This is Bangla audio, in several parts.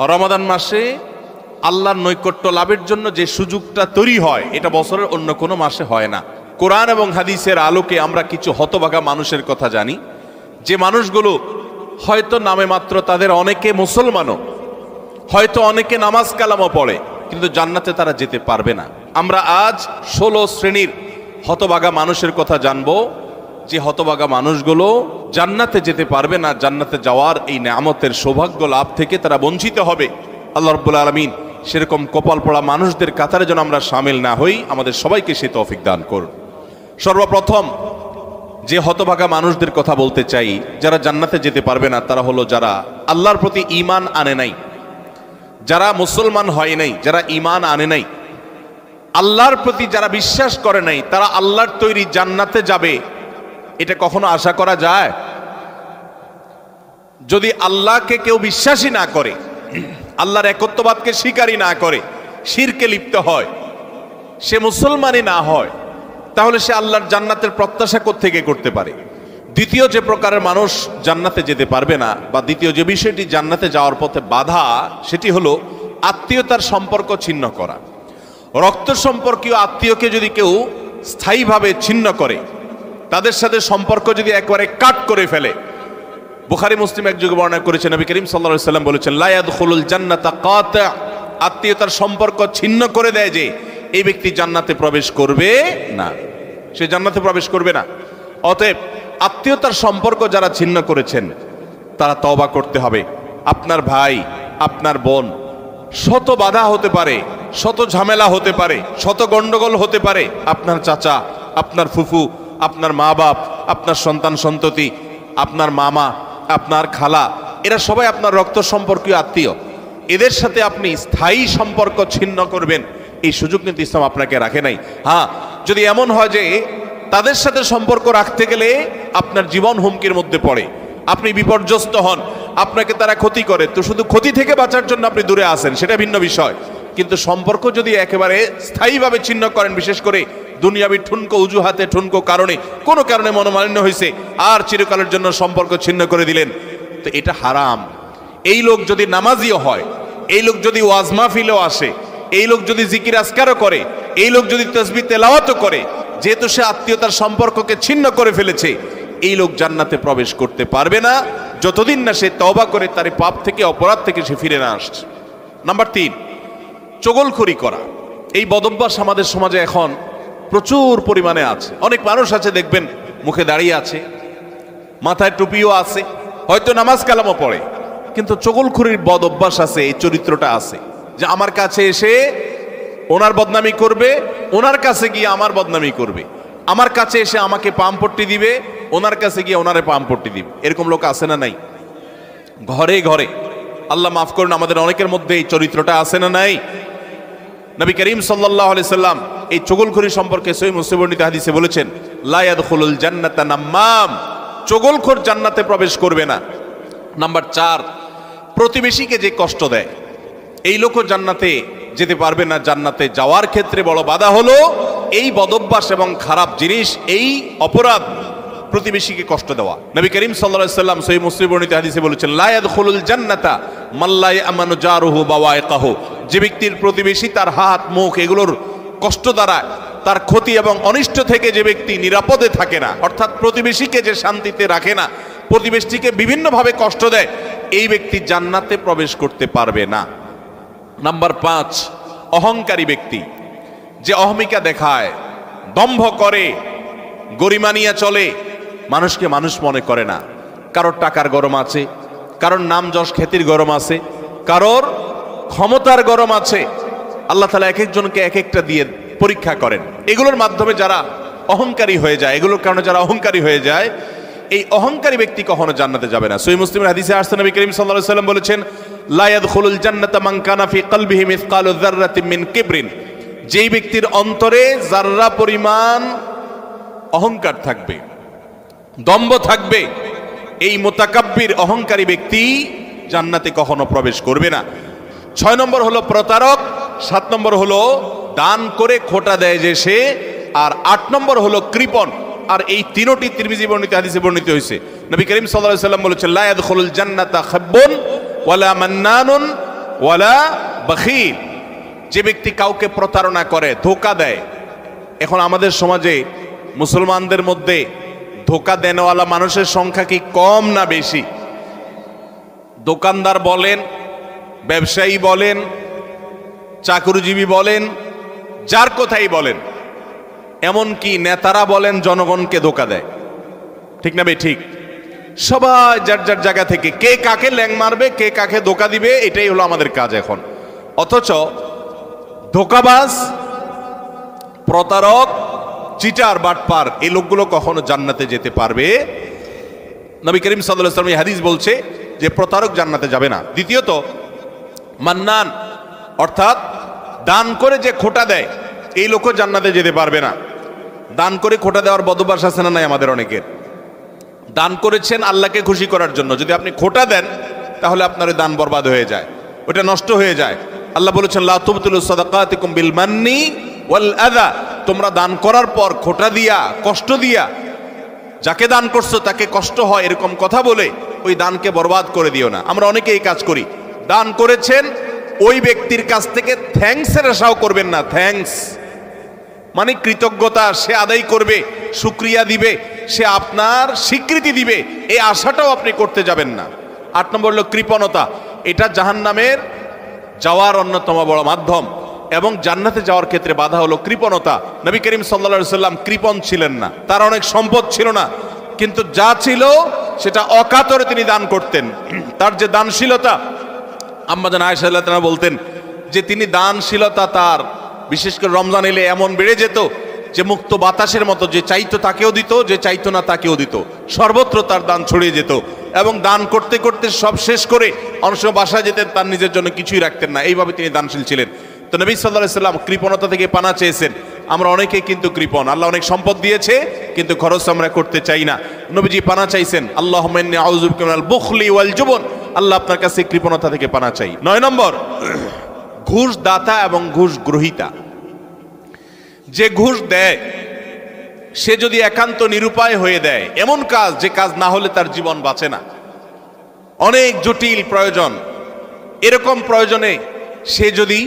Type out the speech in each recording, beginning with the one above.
রমাদান মাসে আল্লাহর নৈকট্য লাভের জন্য যে সুযোগটা তৈরি হয় এটা বছরের অন্য কোনো মাসে হয় না। কোরআন এবং হাদিসের আলোকে আমরা কিছু হতভাগা মানুষের কথা জানি, যে মানুষগুলো হয়তো নামে মাত্র, তাদের অনেকে মুসলমানও, হয়তো অনেকে নামাজ কালামও পড়ে, কিন্তু জান্নাতে তারা যেতে পারবে না। আমরা আজ 16 শ্রেণীর হতভাগা মানুষের কথা জানবো, যে হতভাগা মানুষগুলো জান্নাতে যেতে পারবে না। জান্নাতে যাওয়ার এই নেয়ামতের সৌভাগ্য লাভ থেকে তারা বঞ্চিত হবে। আল্লাহ রাব্বুল আলামিন সেরকম কপাল পড়া মানুষদের কাতারে যেন আমরা শামিল না হই, আমাদের সবাইকে সে তৌফিক দান করুন। সর্বপ্রথম যে হতভাগা মানুষদের কথা বলতে চাই, যারা জান্নাতে যেতে পারবে না, তারা হলো যারা আল্লাহর প্রতি ঈমান আনে নাই, যারা মুসলমান হয় নাই, যারা ঈমান আনে নাই, আল্লাহর প্রতি যারা বিশ্বাস করে নাই, তারা আল্লাহর তৈরি জান্নাতে যাবে এটা কখনো আশা করা যায়? যদি আল্লাহকে কেউ বিশ্বাসই না করে, আল্লাহর একত্ববাদকে স্বীকারই না করে, শিরকে লিপ্ত হয়, সে মুসলমানই না হয়, তাহলে সে আল্লাহর জান্নাতের প্রত্যাশা কোত্থেকে করতে পারে? দ্বিতীয় যে প্রকারের মানুষ জান্নাতে যেতে পারবে না, বা দ্বিতীয় যে বিষয়টি জান্নাতে যাওয়ার পথে বাধা, সেটি হলো আত্মীয়তার সম্পর্ক ছিন্ন করা। রক্ত সম্পর্কীয় আত্মীয়কে যদি কেউ স্থায়ীভাবে ছিন্ন করে, তাদের সাথে সম্পর্ক যদি একবারে কাট করে ফেলে, বুখারী মুসলিম এক যুগে বর্ণনা করেছেন, নবী করিম সাল্লাল্লাহু আলাইহি ওয়াসাল্লাম বলেছেন, লা ইয়াদখুলুল জান্নাতা কাতি', আত্মীয়তার সম্পর্ক ছিন্ন করে দেয় যে, এই ব্যক্তি জান্নাতে প্রবেশ করবে না, সে জান্নাতে প্রবেশ করবে না। অতএব আত্মীয়তার সম্পর্ক যারা ছিন্ন করেছেন তারা তওবা করতে হবে। আপনার ভাই, আপনার বোন, শত বাধা হতে পারে, শত ঝামেলা হতে পারে, শত গন্ডগোল হতে পারে, আপনার চাচা, আপনার ফুফু, আপনার মা বাপ, আপনার সন্তান সন্ততি, আপনার মামা, আপনার খালা, এরা সবাই আপনার রক্ত সম্পর্কীয় আত্মীয়। এদের সাথে আপনি স্থায়ী সম্পর্ক ছিন্ন করবেন, এই সুযোগ কিন্তু ইসলাম আপনাকে রাখে নাই। হ্যাঁ, যদি এমন হয় যে তাদের সাথে সম্পর্ক রাখতে গেলে আপনার জীবন হুমকির মধ্যে পড়ে, আপনি বিপর্যস্ত হন, আপনাকে তারা ক্ষতি করে, তো শুধু ক্ষতি থেকে বাঁচার জন্য আপনি দূরে আসেন, সেটা ভিন্ন বিষয়। কিন্তু সম্পর্ক যদি একেবারে স্থায়ীভাবে ছিন্ন করেন, বিশেষ করে দুনিয়াবি ঠুনকো অজুহাতে, ঠুনকো কারণে, কোনো কারণে মনোমালিন্য হয়েছে, আর চিরকালের জন্য সম্পর্ক ছিন্ন করে দিলেন, তো এটা হারাম। এই লোক যদি নামাজিও হয়, এই লোক যদি ওয়াজ মাহফিলেও আসে, এই লোক যদি জিকির আজকারও করে, এই লোক যদি তাসবিহ তেলাওয়াতও করে, যেহেতু সে আত্মীয়তার সম্পর্ককে ছিন্ন করে ফেলেছে, এই লোক জান্নাতে প্রবেশ করতে পারবে না যতদিন না সে তওবা করে তার পাপ থেকে, অপরাধ থেকে সে ফিরে না আসছে। নাম্বার 3, চগলখড়ি করা। এই বদভ্যাস আমাদের সমাজে এখন প্রচুর পরিমাণে আছে। অনেক মানুষ আছে দেখবেন মুখে দাঁড়িয়ে আছে, মাথায় টুপিও আছে, হয়তো নামাজ কালামও পড়ে, কিন্তু চগলখড়ির বদ অভ্যাস আছে, এই চরিত্রটা আছে যে আমার কাছে এসে ওনার বদনামি করবে, ওনার কাছে গিয়ে আমার বদনামি করবে, আমার কাছে এসে আমাকে পামপট্টি দিবে, ওনার কাছে গিয়ে ওনারে পামপট্টি দিবে। এরকম লোক আছে না নাই? ঘরে ঘরে। আল্লাহ মাফ করুন, আমাদের অনেকের মধ্যে এই চরিত্রটা আছে না নাই? নবী করিম সাল্লাল্লাহু আলাইহি সাল্লাম এই চগলখড়ি সম্পর্কে সহিহ মুসলিম বর্ণিত হাদিসে বলেছেন, লা ইয়াদখুলুল জান্নাতা নাম্মাম, চগলখোর জান্নাতে প্রবেশ করবে না। নাম্বার 4, প্রতিবেশীকে যে কষ্ট দেয়, এই লোকও জান্নাতে যেতে পারবে না। জান্নাতে যাওয়ার ক্ষেত্রে বড় বাধা হলো এই বদভ্যাস এবং খারাপ জিনিস, এই অপরাধ, প্রতিবেশীকে কষ্ট দেওয়া। নবী করিম সাল্লাল্লাহু আলাইহি সাল্লাম সহিহ মুসলিম বর্ণিত হাদিসে বলেছেন, লা ইয়াদখুলুল জান্নাতা মান লা ইয়ামানু জারুহু বাওয়াইকাহু, যে ব্যক্তির প্রতিবেশী তার হাত, মুখ এগুলোর কষ্ট দ্বারা, তার ক্ষতি এবং অনিষ্ট থেকে যে ব্যক্তি নিরাপদে থাকে না, অর্থাৎ প্রতিবেশীকে যে শান্তিতে রাখে না, প্রতিবেশীকে বিভিন্নভাবে কষ্ট দেয়, এই ব্যক্তি জান্নাতে প্রবেশ করতে পারবে না। নাম্বার 5, অহংকারী ব্যক্তি, যে অহমিকা দেখায়, দম্ভ করে, গরিমা নিয়ে চলে, মানুষকে মানুষ মনে করে না। কারোর টাকার গরম আছে, কারোর নাম যশ খ্যাতির গরম আছে, কারোর ক্ষমতার গরম আছে। আল্লাহ তাআলা এক একজনকে এক একটা দিয়ে পরীক্ষা করেন। এগুলোর মাধ্যমে যারা অহংকারী হয়ে যায়, এগুলোর কারণে যারা অহংকারী হয়ে যায়, এই অহংকারী ব্যক্তি কখনো জান্নাতে যাবে না। সহিহ মুসলিমের হাদিসে আসছে, নবী করিম সাল্লাল্লাহু আলাইহি ওয়াসাল্লাম বলেছেন, লা ইয়াদখুলুল জান্নাতা মান কানা ফি কলবিহি মিসকালু যাররাতিন মিন কিবরিন, যেই ব্যক্তির অন্তরে যাররা পরিমাণ অহংকার থাকবে, দম্ভ থাকবে, এই মুতাকাব্বির অহংকারী ব্যক্তি জান্নাতে কখনো প্রবেশ করবে না। 6 নম্বর হলো প্রতারক, 7 নম্বর হলো দান করে খোটা দেয় যে সে, আর 8 নম্বর হলো কৃপণ। আর এই তিনটি তিরমিজি বর্ণিত হাদিসে বর্ণিত হয়েছে। নবী করিম সাল্লাল্লাহু আলাইহি ওয়াসাল্লাম বলেছেন, লা ইয়াদখুলুল জান্নাতা খাব্বুন ওয়ালা মান্নানুন ওয়ালা বখিল, যে ব্যক্তি কাউকে প্রতারণা করে, ধোঁকা দেয়। এখন আমাদের সমাজে মুসলমানদের মধ্যে ধোঁকা দেনওয়ালা মানুষের সংখ্যা কি কম না বেশি? দোকানদার বলেন, ব্যবসায়ী বলেন, চাকরিজীবী বলেন, যার কথাই বলেন, এমনকি নেতারা বলেন জনগণকে ধোঁকা দেয়। ঠিক না ভাই? ঠিক। সবাই যার যার জায়গা থেকে কে কাকে ল্যাং মারবে, কে কাকে ধোঁকা দিবে, এটাই হলো আমাদের কাজ এখন। অথচ ধোঁকাবাজ, প্রতারক, চিটার, বাটপার এই লোকগুলো কখনো জান্নাতে যেতে পারবে? নবী করিম সাল্লাল্লাহু আলাইহি ওয়াসাল্লাম এই হাদিস বলছে যে প্রতারক জান্নাতে যাবে না। দ্বিতীয়ত, মান্নান অর্থাৎ দান করে যে খোটা দেয়, এই লোকও জান্নাতে যেতে পারবে না। দান করে খোটা দেওয়ার বদভ্যাস আছে না নাই আমাদের অনেকের? দান করেছেন আল্লাহকে খুশি করার জন্য, যদি আপনি খোটা দেন তাহলে আপনার ওই দান বরবাদ হয়ে যায়, ওটা নষ্ট হয়ে যায়। আল্লাহ বলেছেন লা তুবতিলু সাদাকাতিকুম বিল মান্নি ওয়াল আযা, তোমরা দান করার পর খোটা দিয়া, কষ্ট দিয়া, যাকে দান করছো তাকে কষ্ট হয় এরকম কথা বলে ওই দানকে বরবাদ করে দিও না। আমরা অনেকে এই কাজ করি। দান করেছেন, ওই ব্যক্তির কাছ থেকে থ্যাঙ্কসের আশাও করবেন না। থ্যাঙ্কস মানে কৃতজ্ঞতা সে আদায় করবে, শুকরিয়া দিবে, সে আপনার স্বীকৃতি দিবে, এই আশাটাও আপনি করতে যাবেন না। 8 নম্বর হলো কৃপণতা। এটা জাহান্নামের যাওয়ার অন্যতম বড় মাধ্যম, এবং জান্নাতে যাওয়ার ক্ষেত্রে বাধা হলো কৃপণতা। নবী করিম সাল্লাল্লাহু আলাইহি সাল্লাম কৃপণ ছিলেন না, তার অনেক সম্পদ ছিল না, কিন্তু যা ছিল সেটা অকাতরে তিনি দান করতেন। তার যে দানশীলতা, আম্মা জান আয়েশা রাদিয়াল্লাহু তাআলা বলতেন যে তিনি দানশীলতা তার বিশেষ করে রমজান এলে এমন বেড়ে যেত যে মুক্ত বাতাসের মতো, যে চাইতো তাকেও দিত, যে চাইতো না তাকেও দিত, সর্বত্র তার দান ছড়িয়ে যেত। এবং দান করতে করতে সব শেষ করে অনেক সময় বাসায় যেতেন, তার নিজের জন্য কিছুই রাখতেন না। এইভাবে তিনি দানশীল ছিলেন। তো নবী সাল্লাল্লাহু আলাইহি সাল্লাম কৃপণতা থেকে পানা চেয়েছেন। আমরা অনেকেই কিন্তু কৃপণ, আল্লাহ অনেক সম্পদ দিয়েছে কিন্তু খরচ আমরা করতে চাই না। নবীজি পানা চাইছেন, আল্লাহুম্মা ইন্নী আউযু বিকা মিনাল বুখলি ওয়াল জুবন, আল্লাহ আপনার কাছে কৃপণতা থেকে পানা চাই। 9 নম্বর, ঘুষ দাতা এবং ঘুষ গ্রহীতা। যে ঘুষ দেয় সে যদি একান্ত নিরুপায় হয়ে দেয়, এমন কাজ যে কাজ না হলে তার জীবন বাঁচে না, অনেক জটিল প্রয়োজন, এরকম প্রয়োজনে সে যদি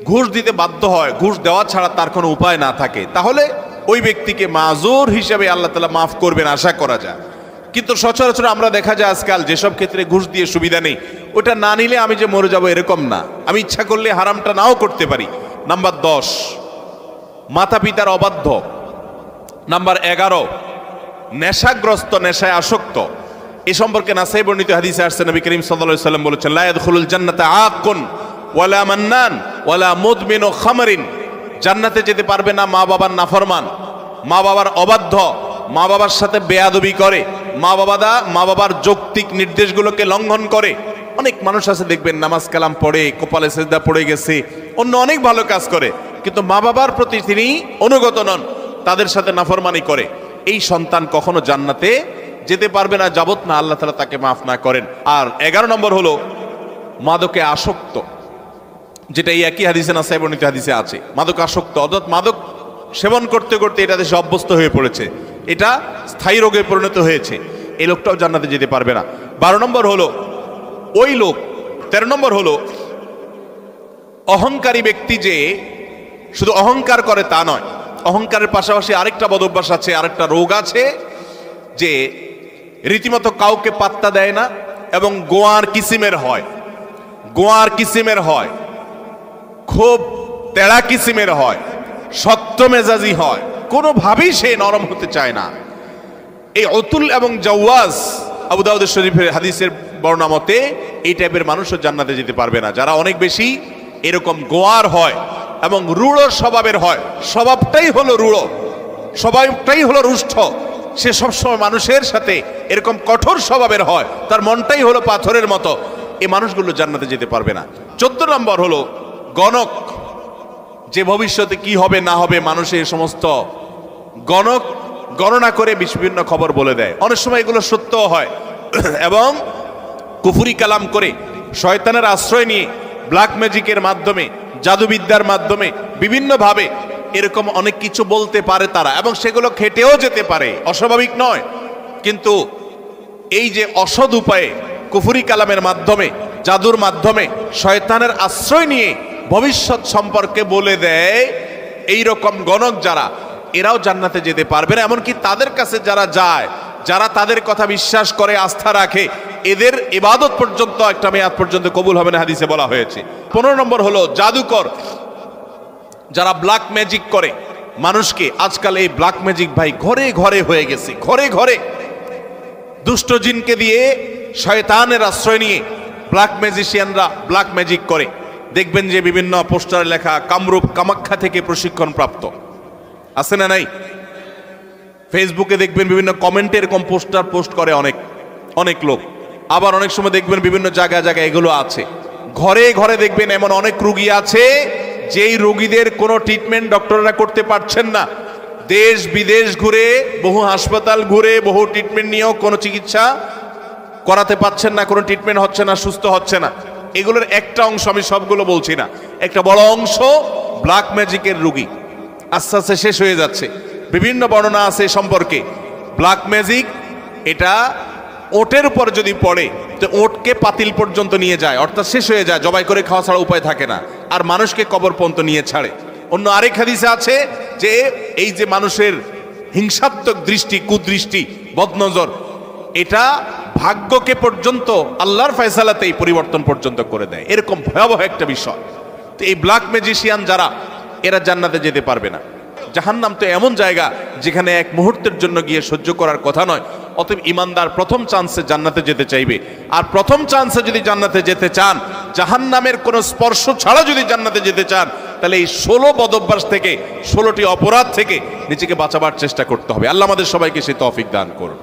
ঘুষ দিতে বাধ্য হয়, ঘুষ দেওয়া ছাড়া তার কোনো উপায় না থাকে, তাহলে ওই ব্যক্তিকে মাজুর হিসেবে আল্লাহ তাআলা মাফ করবেন আশা করা যায়। কিন্তু সচরাচর আমরা দেখা যায় আজকাল যেসব ক্ষেত্রে ঘুষ দিয়ে সুবিধা নেই, ওটা না নিলে আমি যে মরে যাব এরকম না, আমি ইচ্ছা করলে হারামটা নাও করতে পারি। নাম্বার 10, মাতা পিতার অবাধ্য। নাম্বার 11, নেশাগ্রস্ত, নেশায় আসক্ত। এ সম্পর্কে নাসাই বর্ণিত হাদিসে আসছে, নবী করিম সাল্লাল্লাহু আলাইহি ওয়াসাল্লাম বলেছেন লা ইয়াদখুলুল জান্নাতা আকুন ওয়ালা মান্নান ওয়ালা মুদমিনু খামরিন, জান্নাতে যেতে পারবে না মা বাবার নাফরমান, মা বাবার অবাধ্য, মা বাবার সাথে বেয়াদবি করে, মা বাবার যৌক্তিক নির্দেশগুলোকে লঙ্ঘন করে। অনেক মানুষ আছে দেখবেন নামাজ কালাম পড়ে, কপালে সেজদা পড়ে গেছে, অন্য অনেক ভালো কাজ করে, কিন্তু মা বাবার প্রতি তিনি অনুগত নন, তাদের সাথে নাফরমানি করে। এই সন্তান কখনো জান্নাতে যেতে পারবে না যাবত না আল্লাহ তাআলা তাকে মাফ না করেন। আর 11 নম্বর হলো মাদকে আসক্ত, যেটা এই একই হাদিসে নাসাই বর্ণিত হাদিসে আছে। মাদক আসক্ত অর্থাৎ মাদক সেবন করতে করতে এটা দেশে অভ্যস্ত হয়ে পড়েছে, এটা স্থায়ী রোগে পরিণত হয়েছে, এই লোকটাও জান্নাতে যেতে পারবে না। 12 নম্বর হলো ওই লোক। 13 নম্বর হলো অহংকারী ব্যক্তি, যে শুধু অহংকার করে তা নয়, অহংকারের পাশাপাশি আরেকটা বদভ্যাস আছে, আরেকটা রোগ আছে, যে রীতিমতো কাউকে পাত্তা দেয় না এবং গোয়ার কিসিমের হয়, গোয়ার কিসিমের হয়, খুব তেড়া কিসিমের হয়, শক্ত মেজাজি হয়, কোনোভাবেই সে নরম হতে চায় না। এই অতুল এবং জাওয়াজ, আবু দাউদ শরীফের হাদিসের বর্ণনা মতে এই টাইপের মানুষও জান্নাতে যেতে পারবে না, যারা অনেক বেশি এরকম গোয়ার হয় এবং রূঢ় স্বভাবের হয়। স্বভাবটাই হলো রূঢ়, স্বভাবটাই হলো রুষ্ট, সে সবসময় মানুষের সাথে এরকম কঠোর স্বভাবের হয়, তার মনটাই হলো পাথরের মতো। এই মানুষগুলো জান্নাতে যেতে পারবে না। 14 নম্বর হলো গণক, যে ভবিষ্যতে কি হবে না হবে মানুষের সমস্ত গণনা করে বিভিন্ন খবর বলে দেয়। অনেক সময় এগুলো সত্যও হয় এবং কুফরি কালাম করে শয়তানের আশ্রয় নিয়ে ব্ল্যাক ম্যাজিকের মাধ্যমে, জাদুবিদ্যার মাধ্যমে বিভিন্নভাবে এরকম অনেক কিছু বলতে পারে তারা, এবং সেগুলো খেটেও যেতে পারে, অস্বাভাবিক নয়। কিন্তু এই যে অসৎ উপায়ে কুফরি কালামের মাধ্যমে জাদুর মাধ্যমে শয়তানের আশ্রয় নিয়ে ভবিষ্যৎ সম্পর্কে বলে দেয়, এই রকম গণক যারা, এরাও জান্নাতে যেতে পারবে না। এমনকি তাদের কাছে যারা যায়, যারা তাদের কথা বিশ্বাস করে, আস্থা রাখে, এদের ইবাদত পর্যন্ত একটা মেয়াদ পর্যন্ত কবুল হবে না, হাদিসে বলা হয়েছে। 15 নম্বর হলো জাদুকর, যারা ব্ল্যাক ম্যাজিক করে মানুষকে। আজকাল এই ব্ল্যাক ম্যাজিক ভাই ঘরে ঘরে হয়ে গেছে, ঘরে ঘরে দুষ্ট জিনকে দিয়ে, শয়তানের আশ্রয় নিয়ে ব্ল্যাক ম্যাজিশিয়ানরা ব্ল্যাক ম্যাজিক করে। দেখবেন যে বিভিন্ন পোস্টারে লেখা কামরূপ কামাখ্যা থেকে প্রশিক্ষণ প্রাপ্ত, আছে না নাই? ফেসবুকে দেখবেন বিভিন্ন কমেন্টে এরকম পোস্টার পোস্ট করে অনেক লোক। আবার অনেক সময় দেখবেন বিভিন্ন জায়গায় জায়গায় এগুলো আছে। ঘরে ঘরে দেখবেন এমন অনেক রোগী আছে যেই রোগীদের কোনো ট্রিটমেন্ট ডক্টররা করতে পারছেন না। দেশ বিদেশ ঘুরে, বহু হাসপাতাল ঘুরে, বহু ট্রিটমেন্ট নিয়েও কোনো চিকিৎসা করাতে পারছেন না, কোনো ট্রিটমেন্ট হচ্ছে না, সুস্থ হচ্ছে না। এগুলোর একটা অংশ, আমি সবগুলো বলছি না, একটা বড় অংশ ব্ল্যাক ম্যাজিকের রোগী আস্তে আস্তে শেষ হয়ে যাচ্ছে। বিভিন্ন বর্ণনা আছে সম্পর্কে। ব্ল্যাক ম্যাজিক এটা ওটের উপর যদি পড়ে তো ওটকে পাতিল পর্যন্ত নিয়ে যায়, অর্থাৎ শেষ হয়ে যায়, জবাই করে খাওয়া ছাড়া উপায় থাকে না, আর মানুষকে কবর পর্যন্ত নিয়ে ছাড়ে। অন্য আরেক হাদিসে আছে যে এই যে মানুষের হিংসাত্মক দৃষ্টি, কুদৃষ্টি, বদনজর, এটা ভাগ্যকে পর্যন্ত আল্লাহর ফয়সালাতেই পরিবর্তন পর্যন্ত করে দেয়। এরকম ভয়াবহ একটা বিষয়। তো এই ব্ল্যাক ম্যাজিশিয়ান যারা, এরা জান্নাতে যেতে পারবে না। জাহান্নাম তো এমন জায়গা যেখানে এক মুহূর্তের জন্য গিয়ে সহ্য করার কথা নয়। অতএব ইমানদার প্রথম চান্সে জান্নাতে যেতে চাইবে। আর প্রথম চান্সে যদি জান্নাতে যেতে চান, জাহান্নামের কোনো স্পর্শ ছাড়া যদি জান্নাতে যেতে চান, তাহলে এই 16 বদঅভ্যাস থেকে, 16টি অপরাধ থেকে নিজেকে বাঁচাবার চেষ্টা করতে হবে। আল্লাহ আমাদের সবাইকে সেই তৌফিক দান করুন।